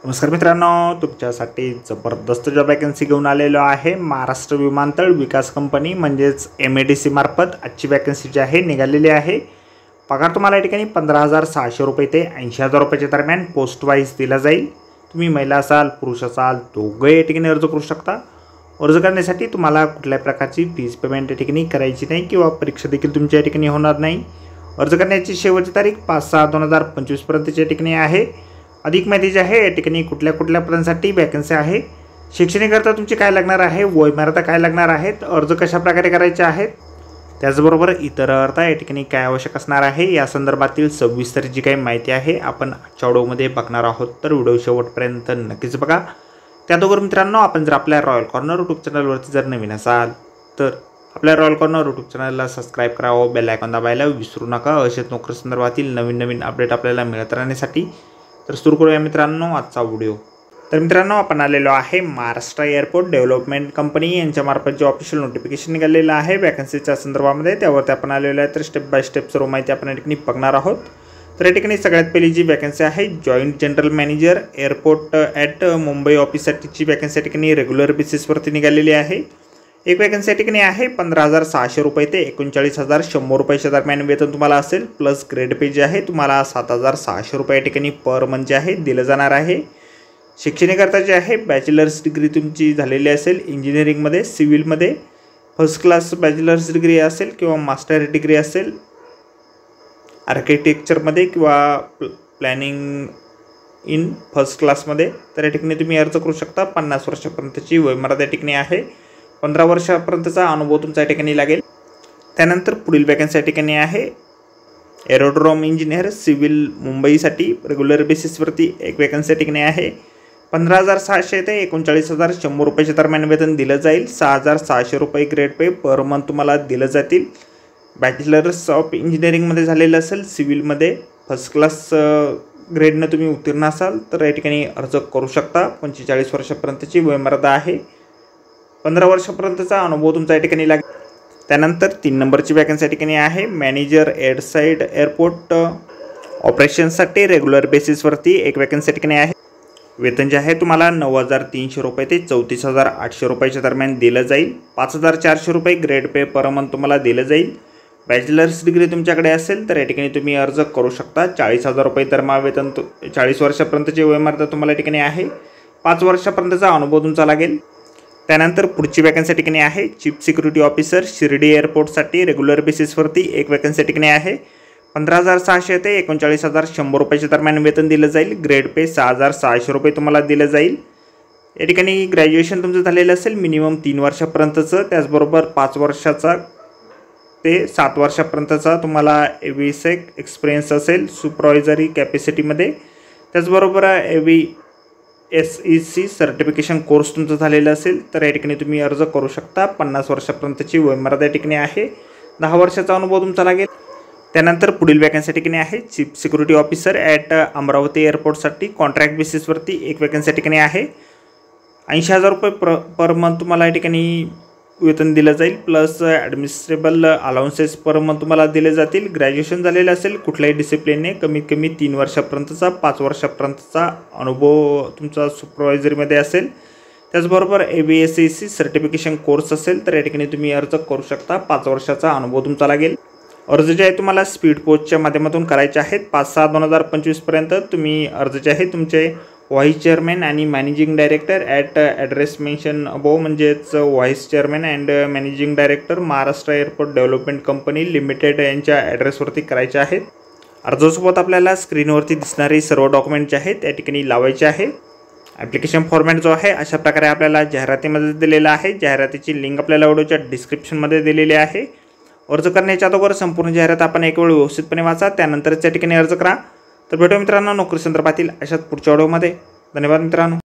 नमस्कार मित्रांनो, तुमच्यासाठी जबरदस्त जॉब वॅकन्सी घेऊन आलेलो आहे। महाराष्ट्र विमानतळ विकास कंपनी म्हणजेच MADC मार्फत आजची वॅकन्सी जी आहे निघालेली आहे। पगार तुम्हाला या ठिकाणी 15,600 रुपये ते 80,000 रुपयाच्या दरम्यान पोस्ट वाईज दिला जाईल। तुम्ही महिला असाल पुरुष असाल दोघे या ठिकाणी अर्ज करू शकता। अर्ज करण्यासाठी तुम्हाला कुठल्याही प्रकारची फीस पेमेंट या ठिकाणी करायची नाही किंवा परीक्षा देखील तुमच्या या ठिकाणी होणार नाही। अर्ज करण्याची शेवटची तारीख 5/6/2025 पर्यंतची या ठिकाणी आहे। अधिक माहिती जी आहे या ठिकाणी कुठल्या पदांसाठी वॅकन्सी आहे, शैक्षणिककरता तुमची काय लागणार आहे, वयमर्यादा काय लागणार आहेत, अर्ज कशा प्रकारे करायचे आहेत, त्याचबरोबर इतर अर्थ या ठिकाणी काय आवश्यक असणार आहे या संदर्भातील सविस्तर जी काही माहिती आहे आपण आजच्या व्हिडिओमध्ये बघणार आहोत। तर व्हिडिओ शेवटपर्यंत नक्कीच बघा। त्याचबरोबर मित्रांनो, आपण जर आपल्या रॉयल कॉर्नर यूट्यूब चॅनलवरती जर नवीन असाल तर आपल्या रॉयल कॉर्नर यूट्यूब चॅनलला सबस्क्राईब करावं, बेल आयकॉन दाबायला विसरू नका। अशाच नोकरी संदर्भातील नवीन अपडेट आपल्याला मिळत राहण्यासाठी। तर सुरू करूया मित्रांनो आजचा व्हिडिओ। तर मित्रांनो, आपण आलेलो आहे महाराष्ट्र एअरपोर्ट डेव्हलपमेंट कंपनी यांच्यामार्फत जे ऑफिशियल नोटिफिकेशन निघालेलं आहे वॅकन्सीच्या संदर्भामध्ये, त्यावरती आपण आलेलो आहे। तर स्टेप बाय स्टेप सर्व माहिती आपण या ठिकाणी बघणार आहोत। तर या ठिकाणी सगळ्यात पहिली जी वॅकन्सी आहे joint general manager airport at Mumbai ऑफिससाठीची वॅकन्सी या ठिकाणी रेग्युलर बेसिसवरती निघालेली आहे। एक वॅकन्सी या ठिकाणी आहे 15,600 रुपये ते 39,100 रुपयाच्या दरम्यान वेतन तुम्हाला असेल, प्लस ग्रेड पे जे आहे तुम्हाला 7,600 रुपये या ठिकाणी पर मंथ जे आहे दिलं जाणार आहे। शिक्षणाकरता जे आहे बॅचलर्स डिग्री तुमची झालेली असेल इंजिनिअरिंगमध्ये, सिव्हिलमध्ये फर्स्ट क्लास बॅचलर्स डिग्री असेल किंवा मास्टर डिग्री असेल आर्किटेक्चरमध्ये किंवा प्लॅनिंग इन फर्स्ट क्लासमध्ये, तर या ठिकाणी तुम्ही अर्ज करू शकता। 50 वर्षापर्यंतची वयमर्यादा या ठिकाणी आहे। 15 वर्षापर्यंतचा अनुभव तुमचा या ठिकाणी लागेल। त्यानंतर पुढील वॅकन्सी या ठिकाणी आहे एरोड्रोम इंजिनियर सिव्हिल मुंबईसाठी रेग्युलर बेसिसवरती एक वॅकन्सी या ठिकाणी आहे। 15,600 ते 39,100 रुपयाच्या दरम्यान वेतन दिलं जाईल। 6,600 रुपये ग्रेड पे पर मंथ तुम्हाला दिलं जातील। बॅचलर्स ऑफ इंजिनिअरिंगमध्ये झालेलं असेल, सिव्हिलमध्ये फर्स्ट क्लास ग्रेडनं तुम्ही उत्तीर्ण असाल तर या ठिकाणी अर्ज करू शकता। 45 वर्षापर्यंतची वयमर्यादा आहे। 15 वर्षापर्यंतचा अनुभव तुमचा या ठिकाणी लागेल। त्यानंतर 3 नंबरची वॅकन्सी या ठिकाणी आहे मॅनेजर एअरसाइड एअरपोर्ट ऑपरेशन्ससाठी रेग्युलर बेसिसवरती एक वॅकन्सी या ठिकाणी आहे। वेतन जे आहे तुम्हाला 9,300 रुपये ते 34,800 रुपयाच्या दरम्यान दिलं जाईल। 5,400 रुपये ग्रेड पे पर मंथ तुम्हाला दिलं जाईल। बॅचलर्स डिग्री तुमच्याकडे असेल तर या ठिकाणी तुम्ही अर्ज करू शकता। 40,000 रुपये दरमहा वेतन 40 वर्षापर्यंतची वयमर्यादा तुम्हाला या ठिकाणी आहे। 5 वर्षापर्यंतचा अनुभव तुमचा लागेल। त्यानंतर पुढची वॅकन्सी या ठिकाणी आहे चीफ सिक्युरिटी ऑफिसर शिर्डी एअरपोर्टसाठी रेग्युलर बेसिसवरती एक वॅकन्सी या ठिकाणी आहे। 15,600 ते 39,100 रुपयाच्या दरम्यान वेतन दिलं जाईल। ग्रेड पे 6,600 रुपये तुम्हाला दिलं जाईल। या ठिकाणी ग्रॅज्युएशन तुमचं झालेलं असेल मिनिमम 3 वर्षापर्यंतचं, त्याचबरोबर 5 वर्षाचा ते 7 वर्षापर्यंतचा तुम्हाला एव्हिसेक एक्सपिरियन्स असेल सुपरवायझरी कॅपॅसिटीमध्ये, त्याचबरोबर SEC सर्टिफिकेशन कोर्स तुमचं झालेलं असेल तर या ठिकाणी तुम्ही अर्ज करू शकता। 50 वर्षापर्यंतची वयमर्यादा या ठिकाणी आहे। 10 वर्षाचा अनुभव तुमचा लागेल। त्यानंतर पुढील वॅकन्सी या ठिकाणी आहे chief security officer at Amravati एअरपोर्टसाठी कॉन्ट्रॅक्ट बेसिसवरती एक वॅकन्सी या ठिकाणी आहे। 80,000 रुपये पर मंथ तुम्हाला या ठिकाणी वेतन दिलं जाईल, प्लस ॲडमिनिस्ट्रेबल अलाउन्सेस पर मंथ तुम्हाला दिले जातील। ग्रॅज्युएशन झालेलं असेल कुठल्याही डिसिप्लिनने, कमीत कमी 3 वर्षापर्यंतचा 5 वर्षापर्यंतचा अनुभव तुमचा सुपरवायझरीमध्ये असेल, त्याचबरोबर SEC सर्टिफिकेशन कोर्स असेल तर या ठिकाणी तुम्ही अर्ज करू शकता। 5 वर्षाचा अनुभव तुमचा लागेल। अर्ज जे आहे तुम्हाला स्पीड पोस्टच्या माध्यमातून करायचे आहेत। 5/6/2025 पर्यंत तुम्ही अर्ज जे आहे तुमचे व्हाईस चेअरमॅन आणि managing director at address mention above म्हणजेच vice chairman and managing director Maharashtra airport development company limited यांच्या ॲड्रेसवरती करायचे आहेत। अर्जासोबत आपल्याला स्क्रीनवरती दिसणारे सर्व डॉक्युमेंट जे आहेत त्या ठिकाणी लावायचे आहे। ॲप्लिकेशन फॉर्मॅट जो आहे अशा प्रकारे आपल्याला जाहिरातीमध्ये दिलेला आहे। जाहिरातीची लिंक आपल्याला व्हिडिओच्या डिस्क्रिप्शनमध्ये दिलेली आहे। अर्ज करण्याच्या अगोदर संपूर्ण जाहिरात आपण एक वेळ व्यवस्थितपणे वाचा, त्यानंतरच या ठिकाणी अर्ज करा। तर भेटू मित्रांनो नोकरी संदर्भातील अशाच पुढच्या व्हिडिओमध्ये। धन्यवाद मित्रांनो।